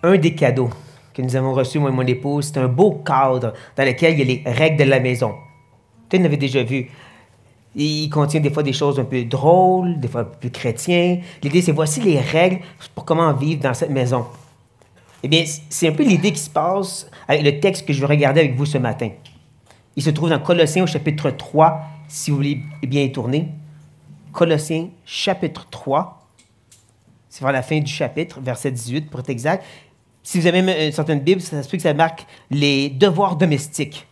Un des cadeaux que nous avons reçus, moi et mon épouse, c'est un beau cadre dans lequel il y a les règles de la maison. Peut-être vous l'avez déjà vu. Il contient des fois des choses un peu drôles, des fois un peu plus chrétiens. L'idée, c'est voici les règles pour comment vivre dans cette maison. Eh bien, c'est un peu l'idée qui se passe avec le texte que je vais regarder avec vous ce matin. Il se trouve dans Colossiens au chapitre 3, si vous voulez bien y tourner. Colossiens chapitre 3. C'est vers la fin du chapitre, verset 18 pour être exact. Si vous avez même une certaine Bible, ça se peut que ça marque les devoirs domestiques.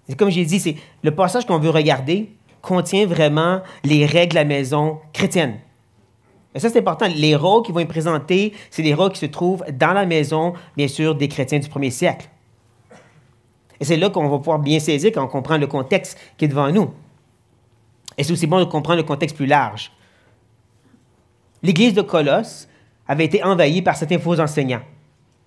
Et comme j'ai dit, c'est le passage qu'on veut regarder contient vraiment les règles de la maison chrétienne. Et ça, c'est important. Les rôles qui vont être présentés, c'est des rôles qui se trouvent dans la maison, bien sûr, des chrétiens du premier siècle. Et c'est là qu'on va pouvoir bien saisir quand on comprend le contexte qui est devant nous. Et c'est aussi bon de comprendre le contexte plus large. L'Église de Colosse avait été envahie par certains faux enseignants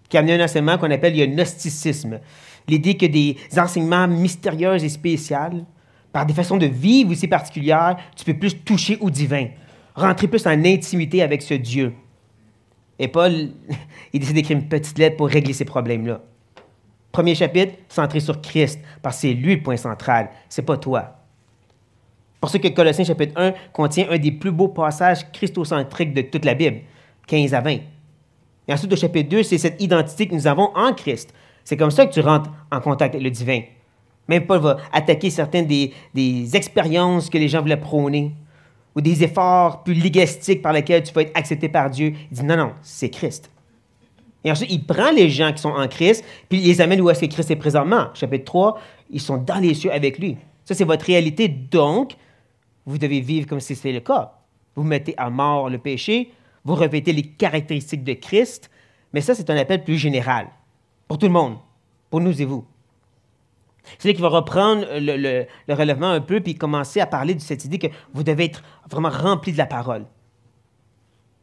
qui amenaient un enseignement qu'on appelle le gnosticisme. L'idée que des enseignements mystérieux et spéciaux, par des façons de vivre aussi particulières, tu peux plus toucher au divin, rentrer plus en intimité avec ce Dieu. Et Paul, il décide d'écrire une petite lettre pour régler ces problèmes-là. Premier chapitre, centré sur Christ, parce que c'est lui le point central, c'est pas toi. Pour ça que Colossiens chapitre 1 contient un des plus beaux passages christocentriques de toute la Bible, 15 à 20. Et ensuite, au chapitre 2, c'est cette identité que nous avons en Christ. C'est comme ça que tu rentres en contact avec le divin. Même Paul va attaquer certaines des expériences que les gens voulaient prôner ou des efforts plus légastiques par lesquels tu peux être accepté par Dieu. Il dit non, c'est Christ. Et ensuite, il prend les gens qui sont en Christ, puis il les amène où est-ce que Christ est présentement. Chapitre 3, ils sont dans les cieux avec lui. Ça, c'est votre réalité. Donc, vous devez vivre comme si c'était le cas. Vous mettez à mort le péché, vous revêtez les caractéristiques de Christ, mais ça, c'est un appel plus général, pour tout le monde, pour nous et vous. C'est là qu'il va reprendre le relèvement un peu, puis commencer à parler de cette idée que vous devez être vraiment rempli de la parole,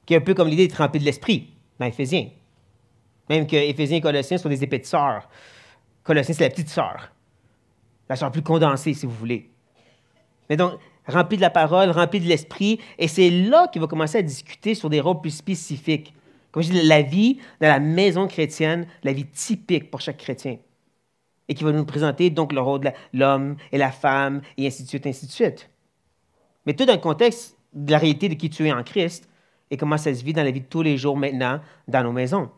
qui est un peu comme l'idée d'être rempli de l'esprit, dans Éphésiens. Même que Éphésiens et Colossiens sont des épées de sœurs. Colossiens, c'est la petite sœur. La sœur plus condensée, si vous voulez. Mais donc, rempli de la parole, rempli de l'esprit, et c'est là qu'il va commencer à discuter sur des rôles plus spécifiques. Comme je dis, la vie dans la maison chrétienne, la vie typique pour chaque chrétien. Et qui va nous présenter donc le rôle de l'homme et la femme, et ainsi de suite, ainsi de suite. Mais tout dans le contexte de la réalité de qui tu es en Christ, et comment ça se vit dans la vie de tous les jours maintenant, dans nos maisons.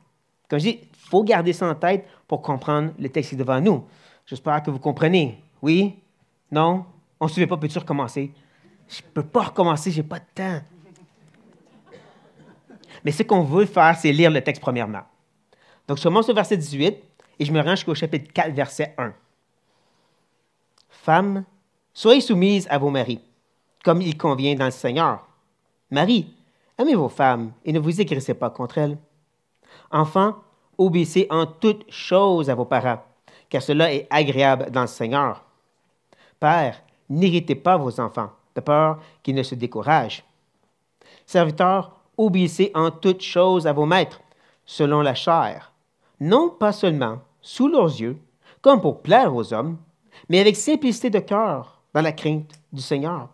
Comme je dis, il faut garder ça en tête pour comprendre le texte qui est devant nous. J'espère que vous comprenez. Oui? Non? On ne se souvient pas, peux-tu recommencer? Je ne peux pas recommencer, je n'ai pas de temps. Mais ce qu'on veut faire, c'est lire le texte premièrement. Donc, je commence au verset 18 et je me rends jusqu'au chapitre 4, verset 1. Femmes, soyez soumises à vos maris, comme il convient dans le Seigneur. Maris, aimez vos femmes et ne vous aigrissez pas contre elles. Enfants, obéissez en toutes choses à vos parents, car cela est agréable dans le Seigneur. Pères, n'irritez pas vos enfants, de peur qu'ils ne se découragent. Serviteurs, obéissez en toutes choses à vos maîtres, selon la chair, non pas seulement sous leurs yeux, comme pour plaire aux hommes, mais avec simplicité de cœur, dans la crainte du Seigneur.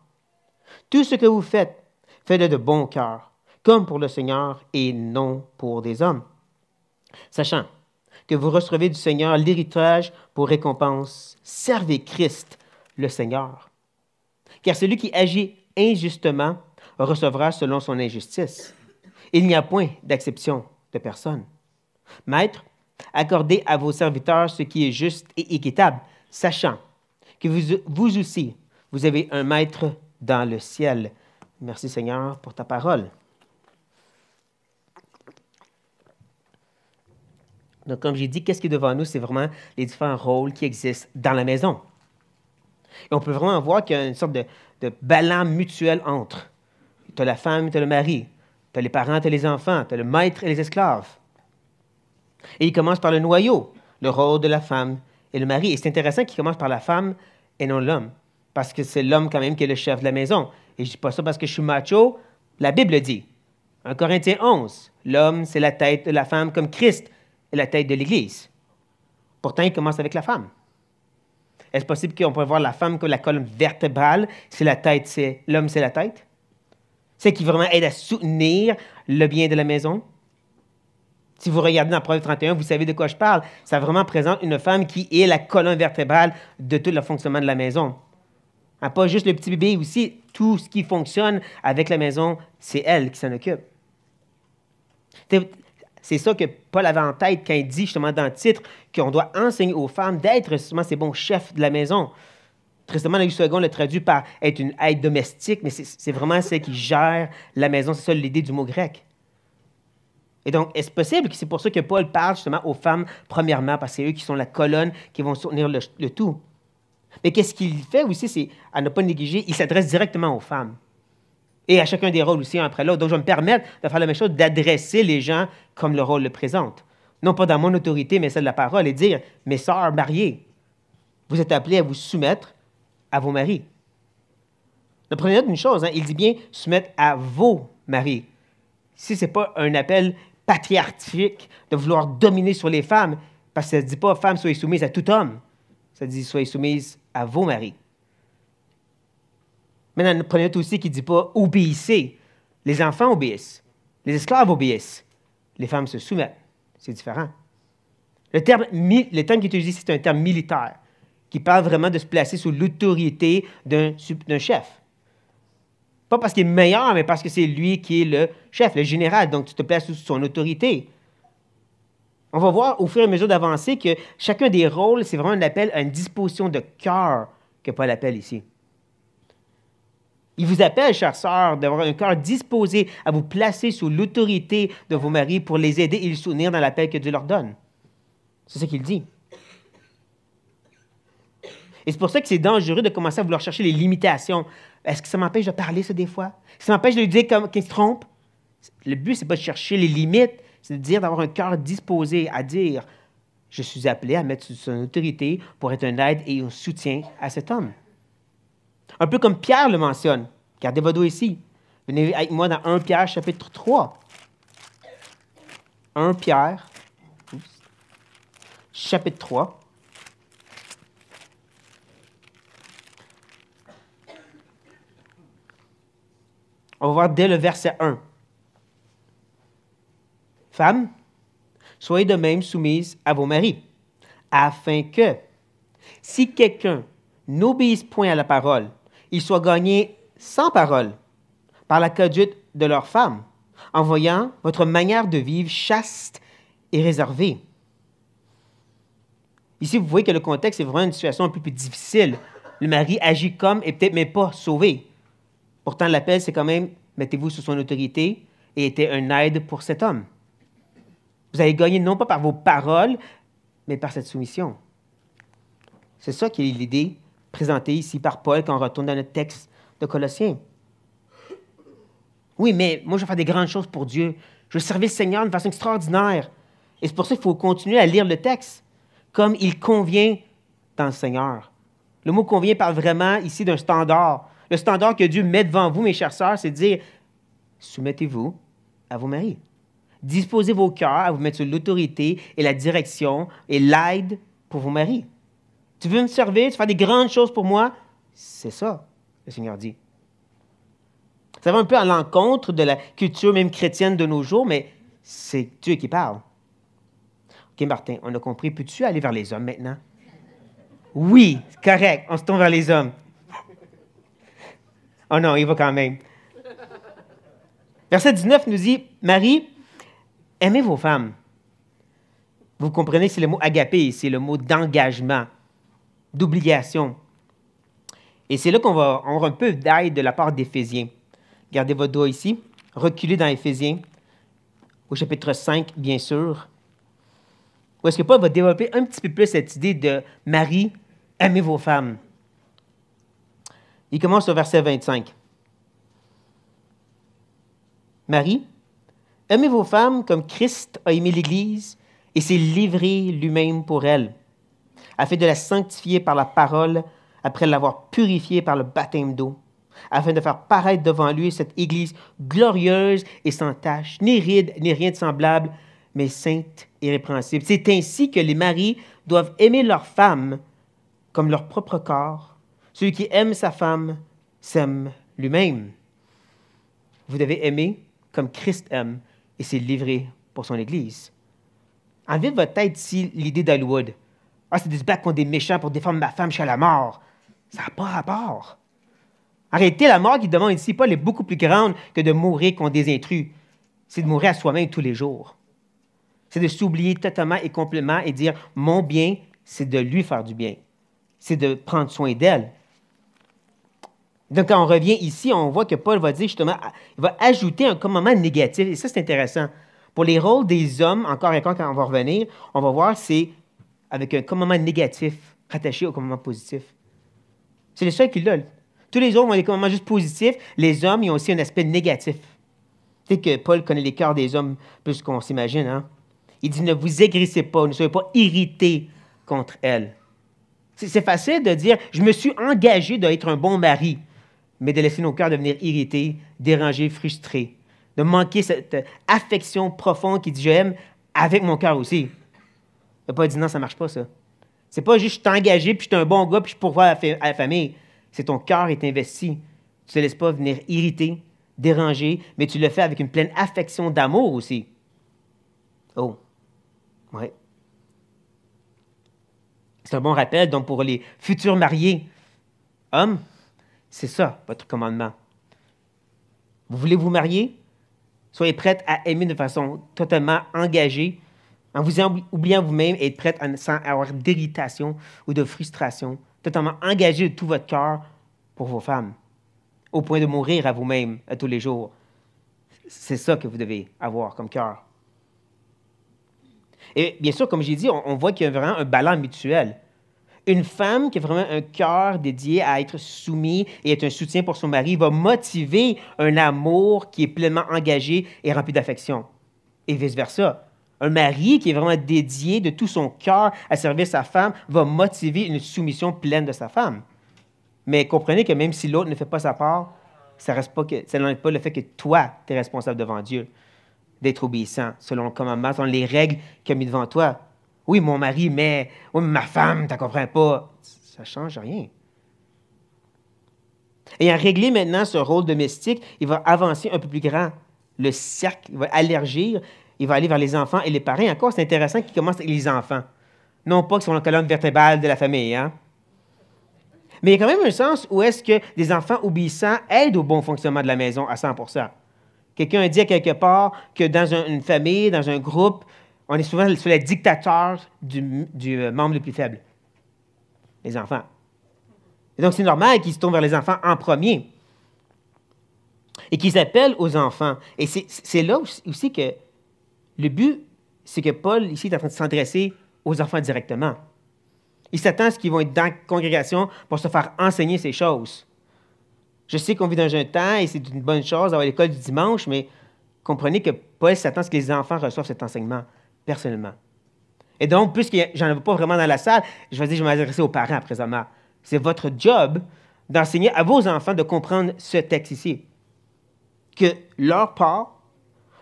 Tout ce que vous faites, faites-le de bon cœur, comme pour le Seigneur et non pour des hommes. Sachant que vous recevez du Seigneur l'héritage pour récompense, servez Christ, le Seigneur. Car celui qui agit injustement recevra selon son injustice. Il n'y a point d'acception de personne. Maître, accordez à vos serviteurs ce qui est juste et équitable, sachant que vous aussi, vous avez un maître dans le ciel. Merci Seigneur pour ta parole. Donc, comme j'ai dit, qu'est-ce qui est devant nous? C'est vraiment les différents rôles qui existent dans la maison. Et on peut vraiment voir qu'il y a une sorte de balance mutuel entre. Tu as la femme, tu as le mari, tu as les parents, tu as les enfants, tu as le maître et les esclaves. Et il commence par le noyau, le rôle de la femme et le mari. Et c'est intéressant qu'il commence par la femme et non l'homme, parce que c'est l'homme quand même qui est le chef de la maison. Et je ne dis pas ça parce que je suis macho, la Bible dit. 1 Corinthiens 11, l'homme, c'est la tête de la femme comme Christ est la tête de l'Église. Pourtant, il commence avec la femme. Est-ce possible qu'on peut voir la femme comme la colonne vertébrale, c'est la tête, c'est l'homme, c'est la tête? C'est qui vraiment aide à soutenir le bien de la maison? Si vous regardez dans Proverbe 31, vous savez de quoi je parle. Ça vraiment présente une femme qui est la colonne vertébrale de tout le fonctionnement de la maison. Hein, pas juste le petit bébé, aussi tout ce qui fonctionne avec la maison, c'est elle qui s'en occupe. C'est ça que Paul avait en tête quand il dit justement dans le titre qu'on doit enseigner aux femmes d'être justement ces bons chefs de la maison. Tristement, Luc II le traduit par être une aide domestique, mais c'est vraiment celle qui gère la maison. C'est ça l'idée du mot grec. Et donc, est-ce possible que c'est pour ça que Paul parle justement aux femmes, premièrement, parce que c'est eux qui sont la colonne, qui vont soutenir le tout. Mais qu'est-ce qu'il fait aussi, c'est à ne pas négliger, il s'adresse directement aux femmes. Et à chacun des rôles aussi, un après l'autre. Donc, je vais me permettre de faire la même chose, d'adresser les gens comme le rôle le présente. Non pas dans mon autorité, mais celle de la parole, et dire, mes sœurs mariées, vous êtes appelées à vous soumettre à vos maris. Ne prenez note d'une chose, hein, il dit bien soumettre à vos maris. Si ce n'est pas un appel patriarchique de vouloir dominer sur les femmes, parce que ça ne dit pas femmes soyez soumises à tout homme, ça dit soyez soumises à vos maris. Maintenant, prenez note aussi qu'il ne dit pas obéissez. Les enfants obéissent, les esclaves obéissent, les femmes se soumettent. C'est différent. Le terme qui est utilisé ici, c'est un terme militaire qui parle vraiment de se placer sous l'autorité d'un chef. Pas parce qu'il est meilleur, mais parce que c'est lui qui est le chef, le général. Donc, tu te places sous son autorité. On va voir au fur et à mesure d'avancer que chacun des rôles, c'est vraiment un appel à une disposition de cœur que Paul appelle ici. Il vous appelle, chères sœurs, d'avoir un cœur disposé à vous placer sous l'autorité de vos maris pour les aider et les soutenir dans l'appel que Dieu leur donne. C'est ça qu'il dit. Et c'est pour ça que c'est dangereux de commencer à vouloir chercher les limitations. Est-ce que ça m'empêche de parler ça des fois? Ça m'empêche de lui dire qu'il se trompe? Le but, ce n'est pas de chercher les limites, c'est de dire, d'avoir un cœur disposé à dire, je suis appelé à mettre sous son autorité pour être un aide et un soutien à cet homme. Un peu comme Pierre le mentionne. Gardez votre dos ici. Venez avec moi dans 1 Pierre, chapitre 3. 1 Pierre, chapitre 3. On va voir dès le verset 1. Femmes, soyez de même soumises à vos maris, afin que, si quelqu'un n'obéisse point à la parole, il soit gagné sans parole par la conduite de leur femme, en voyant votre manière de vivre chaste et réservée. Ici, vous voyez que le contexte est vraiment une situation un peu plus difficile. Le mari agit comme et peut-être même pas sauvé. Pourtant, l'appel, c'est quand même, mettez-vous sous son autorité et était un aide pour cet homme. Vous allez gagner non pas par vos paroles, mais par cette soumission. C'est ça qui est l'idée présentée ici par Paul quand on retourne dans notre texte de Colossiens. Oui, mais moi, je vais faire des grandes choses pour Dieu. Je veux servir le Seigneur d'une façon extraordinaire. Et c'est pour ça qu'il faut continuer à lire le texte comme il convient dans le Seigneur. Le mot « convient » parle vraiment ici d'un standard. Le standard que Dieu met devant vous, mes chères sœurs, c'est de dire « Soumettez-vous à vos maris. Disposez vos cœurs à vous mettre sur l'autorité et la direction et l'aide pour vos maris. Tu veux me servir, tu veux faire des grandes choses pour moi? » C'est ça, le Seigneur dit. Ça va un peu à l'encontre de la culture même chrétienne de nos jours, mais c'est Dieu qui parle. OK, Martin, on a compris. Peux-tu aller vers les hommes maintenant? Oui, correct, on se tourne vers les hommes. Oh non, il va quand même. Verset 19 nous dit, « Marie, aimez vos femmes. » Vous comprenez que c'est le mot « agapé », c'est le mot d'engagement, d'obligation. Et c'est là qu'on va avoir un peu d'aide de la part d'Éphésiens. Gardez votre doigt ici. Reculez dans Éphésiens, au chapitre 5, bien sûr. Où est-ce que Paul va développer un petit peu plus cette idée de « Marie, aimez vos femmes ». Il commence au verset 25. « Marie, aimez vos femmes comme Christ a aimé l'Église et s'est livré lui-même pour elle, afin de la sanctifier par la parole, après l'avoir purifiée par le baptême d'eau, afin de faire paraître devant lui cette Église glorieuse et sans tache, ni ride, ni rien de semblable, mais sainte et répréhensible. C'est ainsi que les maris doivent aimer leur femme comme leur propre corps. Celui qui aime sa femme s'aime lui-même. Vous devez aimer comme Christ aime et s'est livré pour son Église. Enlevez de votre tête ici l'idée d'Hollywood. Ah, c'est de se battre contre des méchants pour défendre ma femme jusqu'à la mort. Ça n'a pas rapport. En réalité, la mort qu'il demande ici, Paul, est beaucoup plus grande que de mourir contre des intrus. C'est de mourir à soi-même tous les jours. C'est de s'oublier totalement et complètement et dire, mon bien, c'est de lui faire du bien. C'est de prendre soin d'elle. Donc, quand on revient ici, on voit que Paul va dire justement, il va ajouter un commandement négatif. Et ça, c'est intéressant. Pour les rôles des hommes, encore et encore, quand on va revenir, on va voir, c'est avec un commandement négatif rattaché au commandement positif. C'est le seul qui l'a. Tous les autres ont des commandements juste positifs. Les hommes, ils ont aussi un aspect négatif. Tu sais que Paul connaît les cœurs des hommes plus qu'on s'imagine. Hein? Il dit, ne vous aigrissez pas, ne soyez pas irrités contre elle. C'est facile de dire, je me suis engagé d'être un bon mari, mais de laisser nos cœurs devenir irrités, dérangés, frustrés, de manquer cette affection profonde qui dit, je aime avec mon cœur aussi. Il n'a pas dit, non, ça ne marche pas, ça. C'est pas juste, je suis engagé, puis je suis un bon gars, puis je pourvois à la famille. C'est ton cœur est investi. Tu ne te laisses pas venir irriter, déranger, mais tu le fais avec une pleine affection d'amour aussi. Oh, ouais. C'est un bon rappel, donc, pour les futurs mariés. Hommes, c'est ça, votre commandement. Vous voulez vous marier? Soyez prêts à aimer de façon totalement engagée, en vous oubliant vous-même et être prête sans avoir d'irritation ou de frustration, totalement engagé de tout votre cœur pour vos femmes, au point de mourir à vous-même à tous les jours. C'est ça que vous devez avoir comme cœur. Et bien sûr, comme j'ai dit, on voit qu'il y a vraiment un ballon mutuel. Une femme qui a vraiment un cœur dédié à être soumis et être un soutien pour son mari va motiver un amour qui est pleinement engagé et rempli d'affection. Et vice-versa. Un mari qui est vraiment dédié de tout son cœur à servir sa femme va motiver une soumission pleine de sa femme. Mais comprenez que même si l'autre ne fait pas sa part, ça n'enlève pas le fait que toi, tu es responsable devant Dieu, d'être obéissant selon le commandement, selon les règles qu'il a mis devant toi. Oui, mon mari, mais ma femme, tu ne comprends pas. Ça ne change rien. Ayant réglé maintenant ce rôle domestique, il va avancer un peu plus grand. Le cercle, il va élargir, il va aller vers les enfants et les parents. Encore, c'est intéressant qu'il commence avec les enfants. Non pas qu'ils sont la colonne vertébrale de la famille, hein? Mais il y a quand même un sens où est-ce que des enfants obéissants aident au bon fonctionnement de la maison à 100%. Quelqu'un a dit à quelque part que dans une famille, dans un groupe, on est souvent sur le dictateur du membre le plus faible, les enfants. Et donc, c'est normal qu'ils se tournent vers les enfants en premier et qu'ils appellent aux enfants. Et c'est là aussi que le but, c'est que Paul, ici, est en train de s'adresser aux enfants directement. Il s'attend à ce qu'ils vont être dans la congrégation pour se faire enseigner ces choses. Je sais qu'on vit dans un temps et c'est une bonne chose d'avoir l'école du dimanche, mais comprenez que Paul s'attend à ce que les enfants reçoivent cet enseignement personnellement. Et donc, puisque j'en ai pas vraiment dans la salle, je vais m'adresser aux parents présentement. C'est votre job d'enseigner à vos enfants de comprendre ce texte ici. Que leur part,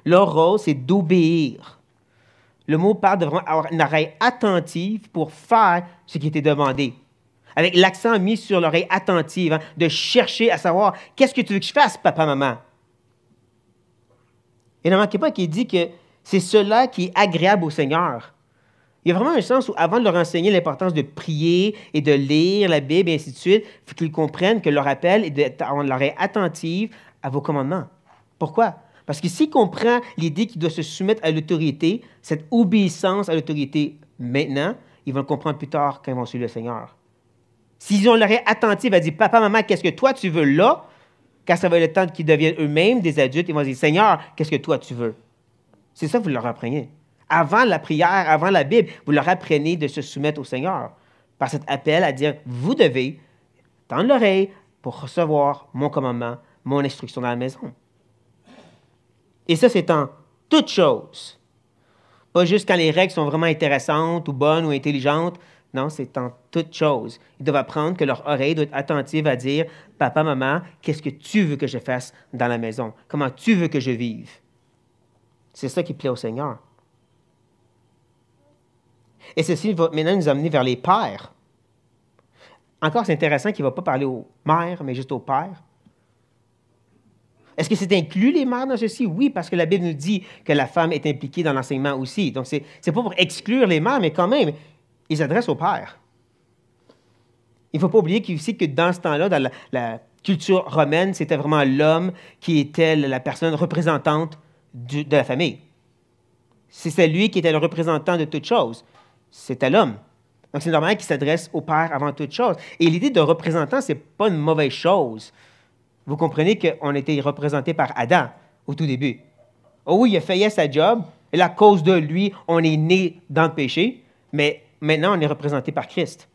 leur rôle, c'est d'obéir. Le mot parle de vraiment avoir une oreille attentive pour faire ce qui était demandé. Avec l'accent mis sur l'oreille attentive, hein, de chercher à savoir qu'est-ce que tu veux que je fasse, papa, maman. Et ne manquez pas qu'il dit que c'est cela qui est agréable au Seigneur. Il y a vraiment un sens où, avant de leur enseigner l'importance de prier et de lire la Bible et ainsi de suite, il faut qu'ils comprennent que leur appel est d'avoir l'oreille attentive à vos commandements. Pourquoi? Parce que s'ils comprennent l'idée qu'ils doivent se soumettre à l'autorité, cette obéissance à l'autorité maintenant, ils vont le comprendre plus tard quand ils vont suivre le Seigneur. S'ils ont l'oreille attentive à dire, papa, maman, qu'est-ce que toi tu veux là? Quand ça va être le temps qu'ils deviennent eux-mêmes des adultes, ils vont dire, Seigneur, qu'est-ce que toi tu veux? C'est ça que vous leur apprenez. Avant la prière, avant la Bible, vous leur apprenez de se soumettre au Seigneur par cet appel à dire, vous devez tendre l'oreille pour recevoir mon commandement, mon instruction dans la maison. Et ça, c'est en toutes choses. Pas juste quand les règles sont vraiment intéressantes ou bonnes ou intelligentes. Non, c'est en toutes choses. Ils doivent apprendre que leur oreille doit être attentive à dire, papa, maman, qu'est-ce que tu veux que je fasse dans la maison? Comment tu veux que je vive? C'est ça qui plaît au Seigneur. Et ceci va maintenant nous amener vers les pères. Encore, c'est intéressant qu'il ne va pas parler aux mères, mais juste aux pères. Est-ce que c'est inclus les mères dans ceci? Oui, parce que la Bible nous dit que la femme est impliquée dans l'enseignement aussi. Donc, c'est pas pour exclure les mères, mais quand même, ils s'adressent au père. Il ne faut pas oublier aussi que dans ce temps-là, dans la culture romaine, c'était vraiment l'homme qui était la personne représentante de la famille. C'est lui qui était le représentant de toute chose. C'était l'homme. Donc, c'est normal qu'il s'adresse au père avant toute chose. Et l'idée de représentant, ce n'est pas une mauvaise chose. Vous comprenez qu'on était représenté par Adam au tout début. Oh oui, il a failli à sa job, et à cause de lui, on est né dans le péché, mais maintenant, on est représenté par Christ.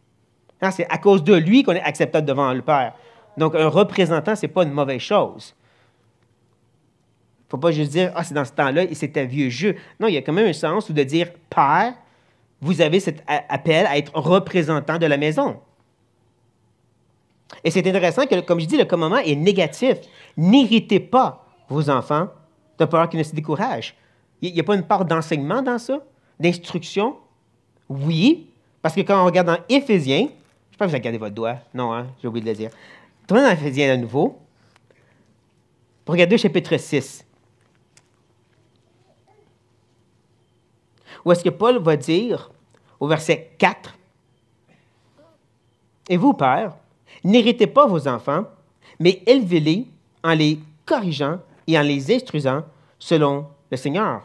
Hein, c'est à cause de lui qu'on est acceptable devant le Père. Donc, un représentant, ce n'est pas une mauvaise chose. Il ne faut pas juste dire, c'est dans ce temps-là, et c'est un vieux jeu. Non, il y a quand même un sens où de dire, Père, vous avez cet appel à être représentant de la maison. Et c'est intéressant que, comme je dis, le commandement est négatif. N'irritez pas vos enfants de peur qu'ils ne se découragent. Il n'y a pas une part d'enseignement dans ça, d'instruction? Oui, parce que quand on regarde dans Éphésiens, je ne sais pas si vous avez gardé votre doigt. Non, hein, j'ai oublié de le dire. Tournez dans Éphésiens à nouveau. Pour regarder le chapitre 6. Où est-ce que Paul va dire, au verset 4, « Et vous, pères, n'héritez pas vos enfants, mais élevez-les en les corrigeant et en les instruisant selon le Seigneur. »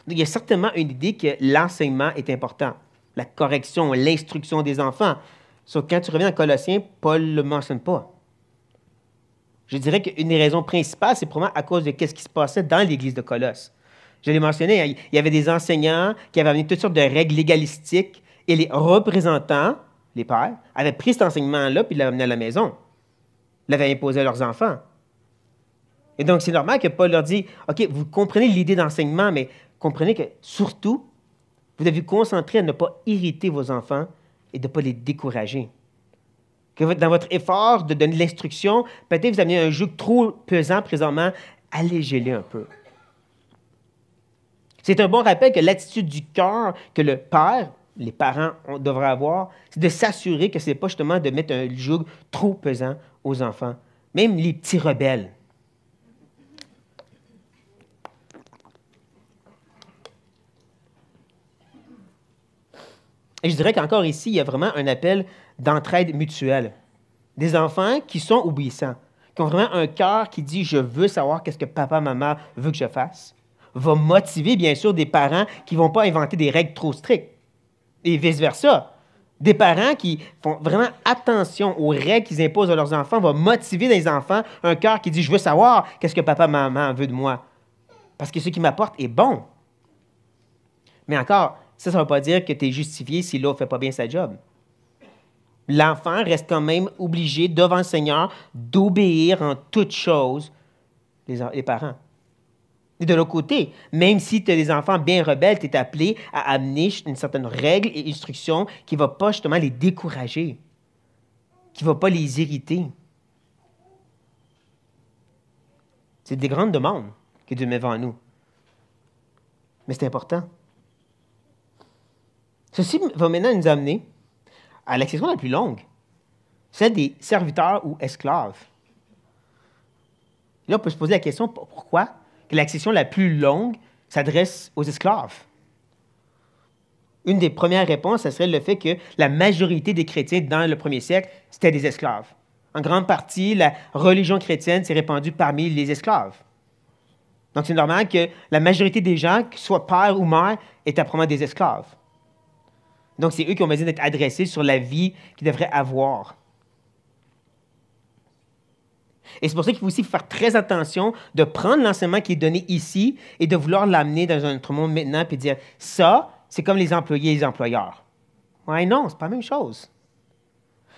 Il y a certainement une idée que l'enseignement est important, la correction, l'instruction des enfants. Sauf que quand tu reviens en Colossiens, Paul ne le mentionne pas. Je dirais qu'une des raisons principales, c'est probablement à cause de ce qui se passait dans l'Église de Colosse. Je l'ai mentionné, hein, il y avait des enseignants qui avaient amené toutes sortes de règles légalistiques et les représentants, les pères, avaient pris cet enseignement-là puis l'avaient amené à la maison, l'avaient imposé à leurs enfants. Et donc, c'est normal que Paul leur dit, OK, vous comprenez l'idée d'enseignement, mais comprenez que surtout, vous devez vous concentrer à ne pas irriter vos enfants et de ne pas les décourager. Que dans votre effort de donner de l'instruction, peut-être vous amenez un joug trop pesant présentement, allégez-le un peu. C'est un bon rappel que l'attitude du cœur que le père, les parents devraient avoir, c'est de s'assurer que ce n'est pas justement de mettre un joug trop pesant aux enfants, même les petits rebelles. Et je dirais qu'encore ici, il y a vraiment un appel d'entraide mutuelle. Des enfants qui sont obéissants, qui ont vraiment un cœur qui dit « je veux savoir qu'est-ce que papa, maman veut que je fasse », va motiver, bien sûr, des parents qui ne vont pas inventer des règles trop strictes. Et vice-versa. Des parents qui font vraiment attention aux règles qu'ils imposent à leurs enfants vont motiver des enfants un cœur qui dit « je veux savoir qu'est-ce que papa, maman veut de moi ». Parce que ce qu'il m'apporte est bon. Mais encore, ça ne veut pas dire que tu es justifié si l'autre ne fait pas bien sa job. L'enfant reste quand même obligé, devant le Seigneur, d'obéir en toutes choses les parents. Et de l'autre côté, même si tu as des enfants bien rebelles, tu es appelé à amener une certaine règle et instruction qui ne va pas justement les décourager, qui ne va pas les irriter. C'est des grandes demandes que Dieu met devant nous. Mais c'est important. Ceci va maintenant nous amener à la section la plus longue, celle des serviteurs ou esclaves. Là, on peut se poser la question, pourquoi que la section la plus longue s'adresse aux esclaves? Une des premières réponses, ce serait le fait que la majorité des chrétiens dans le premier siècle, c'était des esclaves. En grande partie, la religion chrétienne s'est répandue parmi les esclaves. Donc, c'est normal que la majorité des gens, qu'ils soient père ou mère, étaient probablement des esclaves. Donc, c'est eux qui ont besoin d'être adressés sur la vie qu'ils devraient avoir. Et c'est pour ça qu'il faut aussi faire très attention de prendre l'enseignement qui est donné ici et de vouloir l'amener dans un autre monde maintenant et dire ça, c'est comme les employés et les employeurs. Ouais, non, c'est pas la même chose.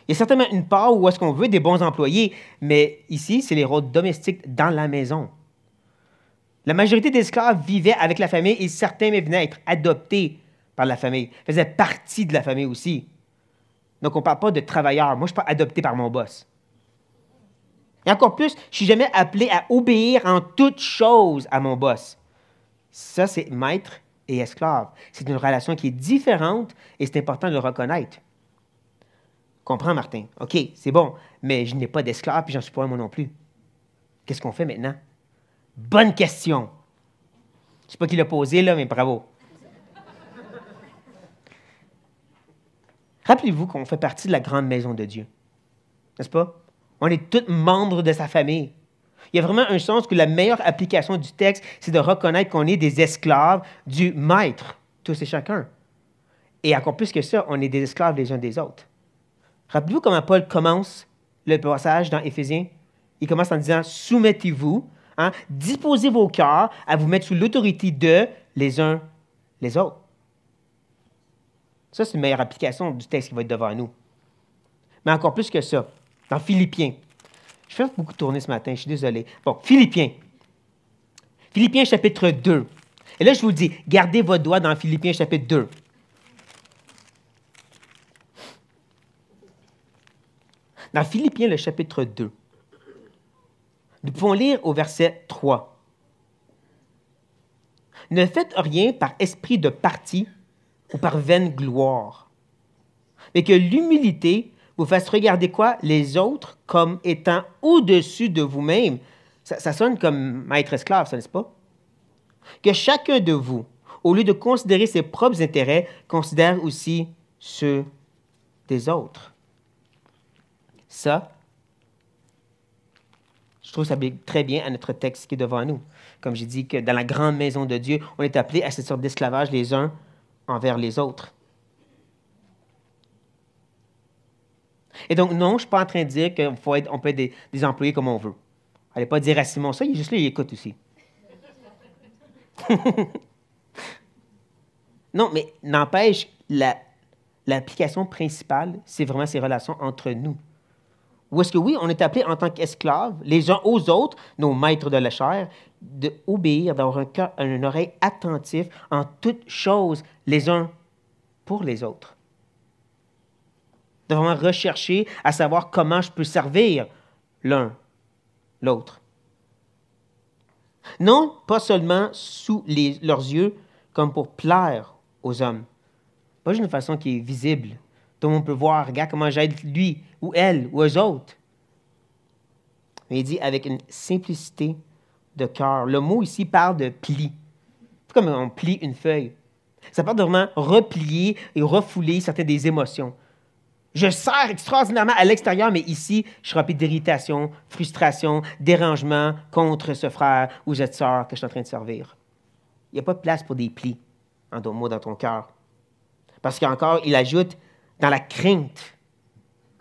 Il y a certainement une part où est-ce qu'on veut des bons employés, mais ici, c'est les rôles domestiques dans la maison. La majorité des esclaves vivaient avec la famille et certains même venaient être adoptés par la famille, faisaient partie de la famille aussi. Donc, on ne parle pas de travailleurs. Moi, je ne suis pas adopté par mon boss. Et encore plus, je ne suis jamais appelé à obéir en toutes choses à mon boss. Ça, c'est maître et esclave. C'est une relation qui est différente et c'est important de le reconnaître. Comprends, Martin? OK, c'est bon, mais je n'ai pas d'esclave et j'en suis pas un moi non plus. Qu'est-ce qu'on fait maintenant? Bonne question. Je ne sais pas qui l'a posé, là, mais bravo. Rappelez-vous qu'on fait partie de la grande maison de Dieu. N'est-ce pas? On est tous membres de sa famille. Il y a vraiment un sens que la meilleure application du texte, c'est de reconnaître qu'on est des esclaves du Maître, tous et chacun. Et encore plus que ça, on est des esclaves les uns des autres. Rappelez-vous comment Paul commence le passage dans Éphésiens? Il commence en disant « Soumettez-vous, hein, disposez vos cœurs à vous mettre sous l'autorité de les uns les autres. » Ça, c'est une meilleure application du texte qui va être devant nous. Mais encore plus que ça, dans Philippiens. Je fais beaucoup tourner ce matin, je suis désolé. Bon, Philippiens. Philippiens chapitre 2. Et là, je vous dis, gardez votre doigt dans Philippiens chapitre 2. Dans Philippiens, le chapitre 2, nous pouvons lire au verset 3. « Ne faites rien par esprit de parti ou par vaine gloire, mais que l'humilité vous fasse regarder quoi? Les autres comme étant au-dessus de vous-même. » Ça sonne comme maître esclave, ça, n'est-ce pas? « Que chacun de vous, au lieu de considérer ses propres intérêts, considère aussi ceux des autres. » Ça, je trouve que ça s'applique très bien à notre texte qui est devant nous. Comme j'ai dit que dans la grande maison de Dieu, on est appelé à cette sorte d'esclavage les uns envers les autres. Et donc, non, je ne suis pas en train de dire qu'on peut être des employés comme on veut. Allez pas dire à Simon ça, il est juste là, il écoute aussi. Non, mais n'empêche, l'application principale, c'est vraiment ces relations entre nous. Ou est-ce que oui, on est appelé en tant qu'esclaves, les uns aux autres, nos maîtres de la chair, d'obéir, d'avoir un cœur, une oreille attentive en toutes choses, les uns pour les autres. De vraiment rechercher à savoir comment je peux servir l'un l'autre. Non, pas seulement sous leurs yeux, comme pour plaire aux hommes. Pas juste d'une façon qui est visible, dont on peut voir, regarde comment j'aide lui, ou elle, ou eux autres. Mais il dit avec une simplicité de cœur. Le mot ici parle de pli. C'est comme on plie une feuille. Ça parle de vraiment replier et refouler certaines des émotions. Je sers extraordinairement à l'extérieur, mais ici, je suis rempli d'irritation, frustration, dérangement contre ce frère ou cette sœur que je suis en train de servir. Il n'y a pas de place pour des plis, en d'autres mots, dans ton cœur. Parce qu'encore, il ajoute dans la crainte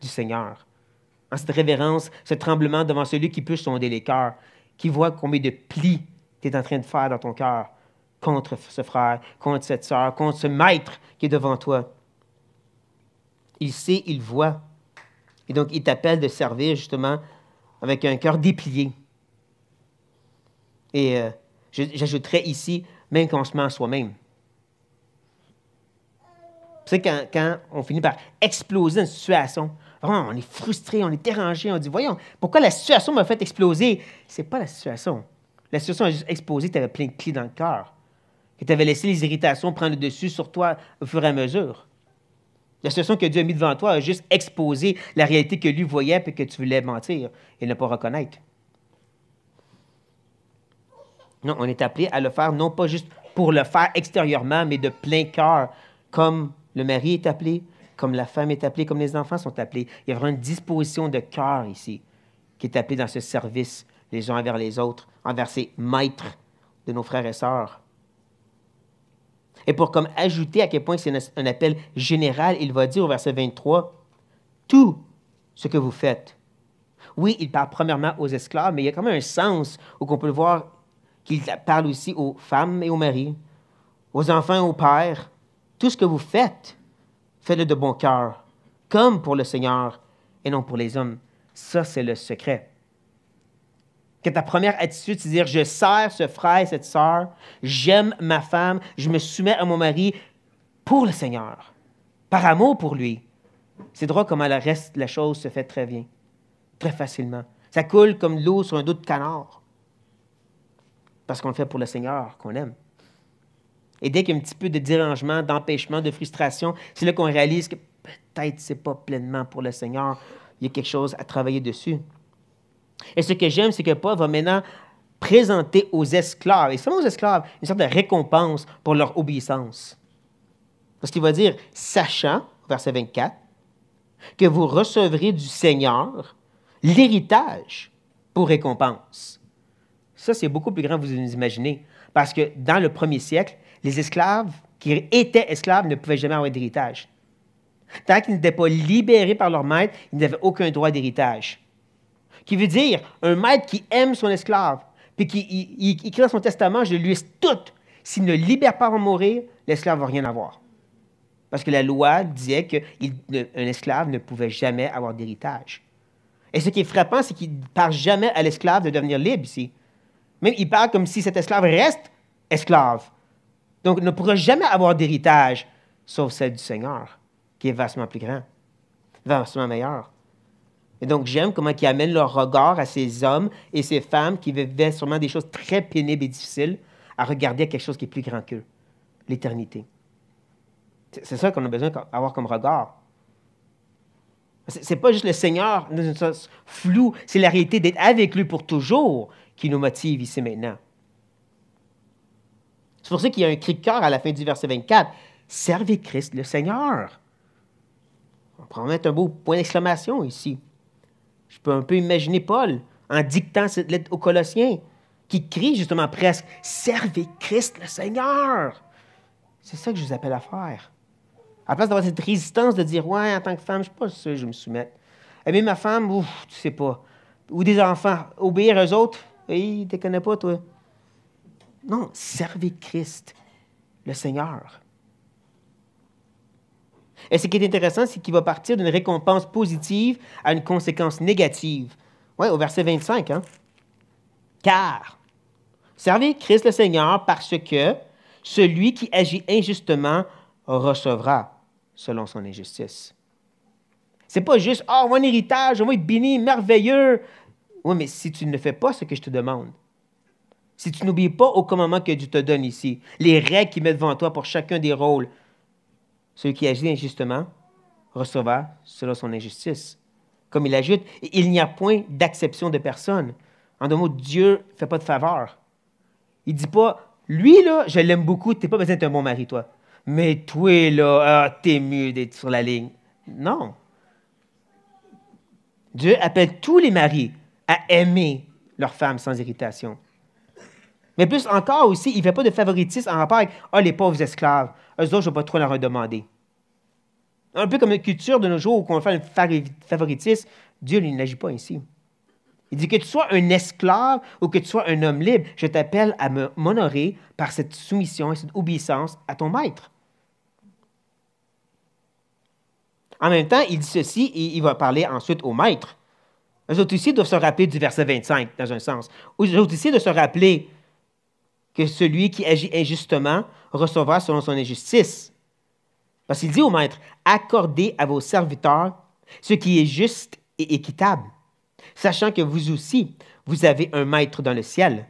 du Seigneur, en cette révérence, ce tremblement devant celui qui peut sonder les cœurs, qui voit combien de plis tu es en train de faire dans ton cœur contre ce frère, contre cette sœur, contre ce maître qui est devant toi. Il sait, il voit. Et donc, il t'appelle de servir justement avec un cœur déplié. Et j'ajouterais ici, même qu'on se met en soi-même. Tu sais, quand on finit par exploser une situation, vraiment, on est frustré, on est dérangé, on dit, voyons, pourquoi la situation m'a fait exploser? C'est pas la situation. La situation a juste explosé, tu avais plein de clés dans le cœur, que tu avais laissé les irritations prendre le dessus sur toi au fur et à mesure. La situation que Dieu a mise devant toi a juste exposé la réalité que lui voyait et que tu voulais mentir et ne pas reconnaître. Non, on est appelé à le faire non pas juste pour le faire extérieurement, mais de plein cœur, comme le mari est appelé, comme la femme est appelée, comme les enfants sont appelés. Il y a vraiment une disposition de cœur ici qui est appelée dans ce service les uns envers les autres, envers ces maîtres de nos frères et sœurs. Et pour comme ajouter à quel point c'est un appel général, il va dire au verset 23, « Tout ce que vous faites. » Oui, il parle premièrement aux esclaves, mais il y a quand même un sens où on peut le voir qu'il parle aussi aux femmes et aux maris, aux enfants et aux pères. Tout ce que vous faites, faites-le de bon cœur, comme pour le Seigneur et non pour les hommes. Ça, c'est le secret. Que ta première attitude, c'est de dire, je sers ce frère et cette sœur, j'aime ma femme, je me soumets à mon mari pour le Seigneur, par amour pour lui. C'est drôle comment le reste de la chose se fait très bien, très facilement. Ça coule comme l'eau sur un dos de canard, parce qu'on le fait pour le Seigneur qu'on aime. Et dès qu'il y a un petit peu de dérangement, d'empêchement, de frustration, c'est là qu'on réalise que peut-être c'est pas pleinement pour le Seigneur, il y a quelque chose à travailler dessus. Et ce que j'aime, c'est que Paul va maintenant présenter aux esclaves, et seulement aux esclaves, une sorte de récompense pour leur obéissance. Parce qu'il va dire, sachant, verset 24, que vous recevrez du Seigneur l'héritage pour récompense. Ça, c'est beaucoup plus grand que vous imaginez. Parce que dans le premier siècle, les esclaves qui étaient esclaves ne pouvaient jamais avoir d'héritage. Tant qu'ils n'étaient pas libérés par leur maître, ils n'avaient aucun droit d'héritage. Qui veut dire, un maître qui aime son esclave, puis qui écrit dans son testament, je lui laisse tout. S'il ne le libère pas avant de mourir, l'esclave ne va rien avoir. Parce que la loi disait qu'un esclave ne pouvait jamais avoir d'héritage. Et ce qui est frappant, c'est qu'il ne parle jamais à l'esclave de devenir libre ici. Même il parle comme si cet esclave reste esclave. Donc, il ne pourra jamais avoir d'héritage, sauf celle du Seigneur, qui est vastement plus grand, vastement meilleur. Et donc, j'aime comment il amène leur regard à ces hommes et ces femmes qui vivaient sûrement des choses très pénibles et difficiles à regarder à quelque chose qui est plus grand qu'eux, l'éternité. C'est ça qu'on a besoin d'avoir comme regard. Ce n'est pas juste le Seigneur dans une sens flou, c'est la réalité d'être avec lui pour toujours qui nous motive ici maintenant. C'est pour ça qu'il y a un cri de cœur à la fin du verset 24. Servez Christ le Seigneur. On pourrait mettre un beau point d'exclamation ici. Je peux un peu imaginer Paul en dictant cette lettre aux Colossiens qui crie justement presque « Servez Christ le Seigneur ». C'est ça que je vous appelle à faire. À la place d'avoir cette résistance de dire « Ouais, en tant que femme, je ne suis pas sûr que je vais me soumettre. Aimer ma femme, ouf, tu sais pas. Ou des enfants, obéir aux autres, hey, tu ne connais pas, toi. » Non, servez Christ, le Seigneur. Et ce qui est intéressant, c'est qu'il va partir d'une récompense positive à une conséquence négative. Oui, au verset 25. Hein? Car, servez Christ le Seigneur parce que celui qui agit injustement recevra selon son injustice. C'est pas juste, oh, mon héritage, on va être béni, merveilleux. Oui, mais si tu ne fais pas ce que je te demande, si tu n'oublies pas au commandement que Dieu te donne ici, les règles qu'il met devant toi pour chacun des rôles, celui qui agit injustement recevra selon son injustice. Comme il ajoute, il n'y a point d'acception de personne. En d'autres mots, Dieu ne fait pas de faveur. Il ne dit pas, lui, là, je l'aime beaucoup, tu n'as pas besoin d'être un bon mari, toi. Mais toi, là, t'es mieux d'être sur la ligne. Non. Dieu appelle tous les maris à aimer leur femme sans irritation. Mais plus encore aussi, il ne fait pas de favoritisme en rapport avec les pauvres esclaves. Eux autres, je ne vais pas trop leur redemander. Un peu comme une culture de nos jours où on fait un favoritisme, Dieu il n'agit pas ainsi. Il dit que tu sois un esclave ou que tu sois un homme libre, je t'appelle à m'honorer par cette soumission et cette obéissance à ton maître. En même temps, il dit ceci et il va parler ensuite au maître. Eux autres aussi doivent se rappeler du verset 25, dans un sens. Eux autres aussi doivent se rappeler que celui qui agit injustement recevra selon son injustice. Parce qu'il dit au maître, accordez à vos serviteurs ce qui est juste et équitable, sachant que vous aussi, vous avez un maître dans le ciel.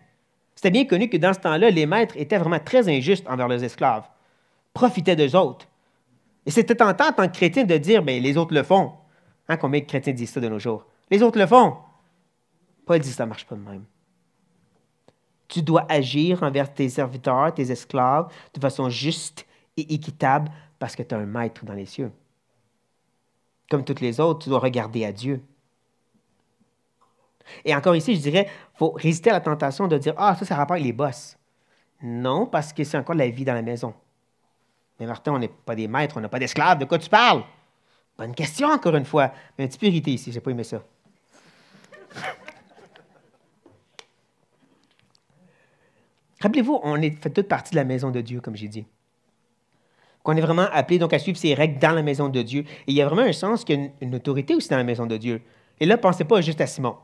C'était bien connu que dans ce temps-là, les maîtres étaient vraiment très injustes envers leurs esclaves, profitaient d'eux autres. Et c'était tentant en tant que chrétien de dire, bien, les autres le font. Hein, combien de chrétiens disent ça de nos jours? Les autres le font. Paul dit, ça ne marche pas de même. Tu dois agir envers tes serviteurs, tes esclaves, de façon juste et équitable parce que tu as un maître dans les cieux. Comme toutes les autres, tu dois regarder à Dieu. Et encore ici, je dirais, il faut résister à la tentation de dire, ça rapporte les boss. Non, parce que c'est encore la vie dans la maison. Mais Martin, on n'est pas des maîtres, on n'a pas d'esclaves, de quoi tu parles? Bonne question, encore une fois. Mais un petit peu irrité ici, je n'ai pas aimé ça. Rappelez-vous, on fait toute partie de la maison de Dieu, comme j'ai dit. Qu'on est vraiment appelé donc à suivre ces règles dans la maison de Dieu. Et il y a vraiment un sens qu'il y a une autorité aussi dans la maison de Dieu. Et là, pensez pas juste à Simon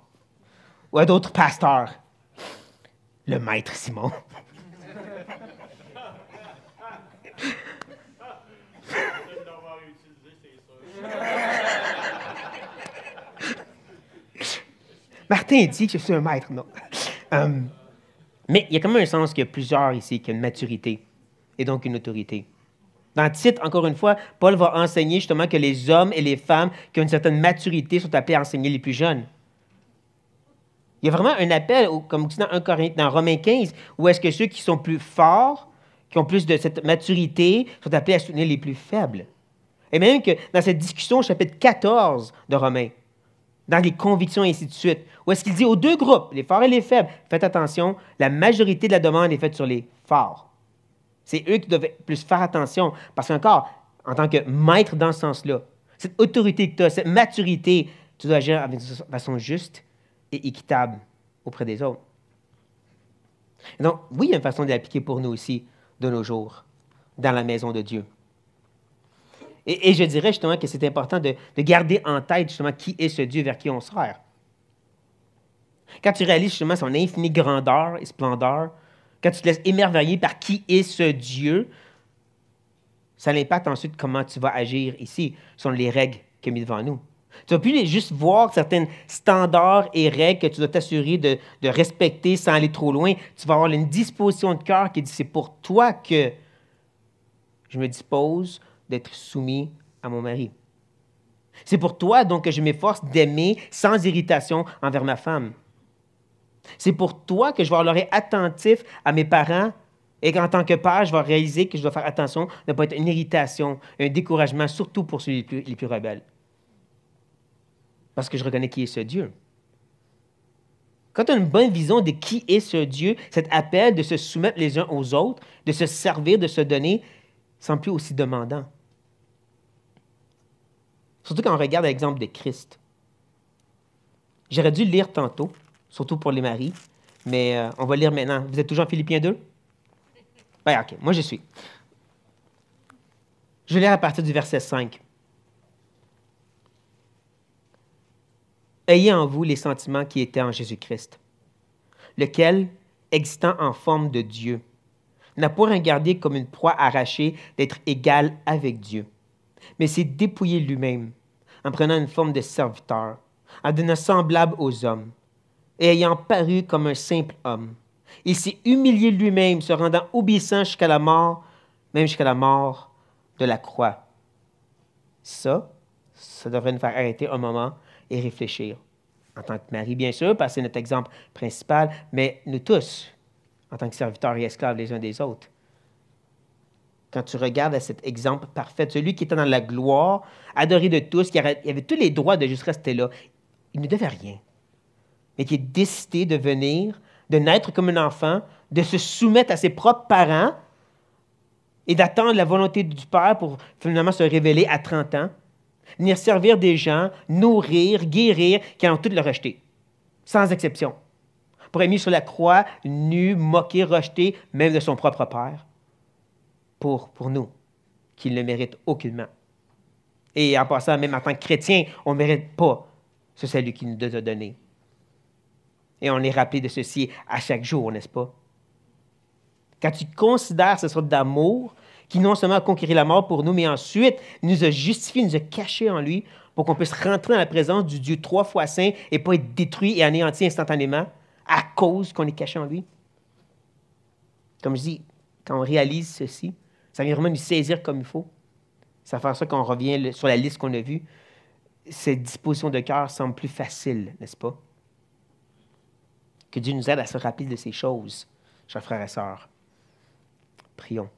ou à d'autres pasteurs. Le maître Simon. Martin dit que je suis un maître, non. Mais il y a quand même un sens qu'il y a plusieurs ici, qu'il y a une maturité et donc une autorité. Dans Tite, encore une fois, Paul va enseigner justement que les hommes et les femmes qui ont une certaine maturité sont appelés à enseigner les plus jeunes. Il y a vraiment un appel, comme dit dans Romains 15, où est-ce que ceux qui sont plus forts, qui ont plus de cette maturité, sont appelés à soutenir les plus faibles. Et même que dans cette discussion au chapitre 14 de Romains, dans les convictions et ainsi de suite, où est-ce qu'il dit aux deux groupes, les forts et les faibles, faites attention, la majorité de la demande est faite sur les forts. C'est eux qui doivent plus faire attention, parce qu'encore, en tant que maître dans ce sens-là, cette autorité que tu as, cette maturité, tu dois agir de façon juste et équitable auprès des autres. Et donc, oui, il y a une façon de l'appliquer pour nous aussi, de nos jours, dans la maison de Dieu. Et je dirais justement que c'est important de garder en tête justement qui est ce Dieu vers qui on sert. Quand tu réalises justement son infinie grandeur et splendeur, quand tu te laisses émerveiller par qui est ce Dieu, ça impacte ensuite comment tu vas agir ici, selon les règles qu'il a mis devant nous. Tu ne vas plus juste voir certains standards et règles que tu dois t'assurer de respecter sans aller trop loin. Tu vas avoir une disposition de cœur qui dit, c'est pour toi que je me dispose d'être soumis à mon mari. C'est pour toi donc que je m'efforce d'aimer sans irritation envers ma femme. C'est pour toi que je vais avoir l'oreille attentif à mes parents et qu'en tant que père, je vais réaliser que je dois faire attention de ne pas être une irritation, un découragement, surtout pour ceux les plus rebelles. Parce que je reconnais qui est ce Dieu. Quand tu as une bonne vision de qui est ce Dieu, cet appel de se soumettre les uns aux autres, de se servir, de se donner, ne semble plus aussi demandant. Surtout quand on regarde l'exemple de Christ. J'aurais dû le lire tantôt, surtout pour les maris, mais on va lire maintenant. Vous êtes toujours en Philippiens 2? Ben, OK, moi je suis. Je vais lire à partir du verset 5. Ayez en vous les sentiments qui étaient en Jésus-Christ, lequel, existant en forme de Dieu, n'a point regardé comme une proie arrachée d'être égal avec Dieu, mais s'est dépouillé lui-même, en prenant une forme de serviteur, en devenant semblable aux hommes, et ayant paru comme un simple homme. Il s'est humilié lui-même, se rendant obéissant jusqu'à la mort, même jusqu'à la mort de la croix. Ça devrait nous faire arrêter un moment et réfléchir. En tant que mari, bien sûr, parce que c'est notre exemple principal, mais nous tous, en tant que serviteurs et esclaves les uns des autres. Quand tu regardes à cet exemple parfait, celui qui était dans la gloire, adoré de tous, qui avait tous les droits de juste rester là, il ne devait rien, mais qui a décidé de venir, de naître comme un enfant, de se soumettre à ses propres parents et d'attendre la volonté du Père pour finalement se révéler à 30 ans, venir servir des gens, nourrir, guérir, qui ont toutes le rejeté, sans exception. Pour être mis sur la croix, nu, moqué, rejeté, même de son propre Père, pour nous, qui ne le méritent aucunement. Et en passant, même en tant que chrétien, on ne mérite pas ce salut qu'il nous a donné. Et on est rappelé de ceci à chaque jour, n'est-ce pas? Quand tu considères ce sorte d'amour qui non seulement a conquéri la mort pour nous, mais ensuite nous a justifiés, nous a cachés en lui pour qu'on puisse rentrer dans la présence du Dieu 3 fois saint et pas être détruit et anéanti instantanément à cause qu'on est caché en lui. Comme je dis, quand on réalise ceci, ça vient vraiment nous saisir comme il faut. Ça fait en sorte qu'on revient sur la liste qu'on a vue. Cette disposition de cœur semble plus facile, n'est-ce pas? Que Dieu nous aide à se rappeler de ces choses, chers frères et sœurs. Prions.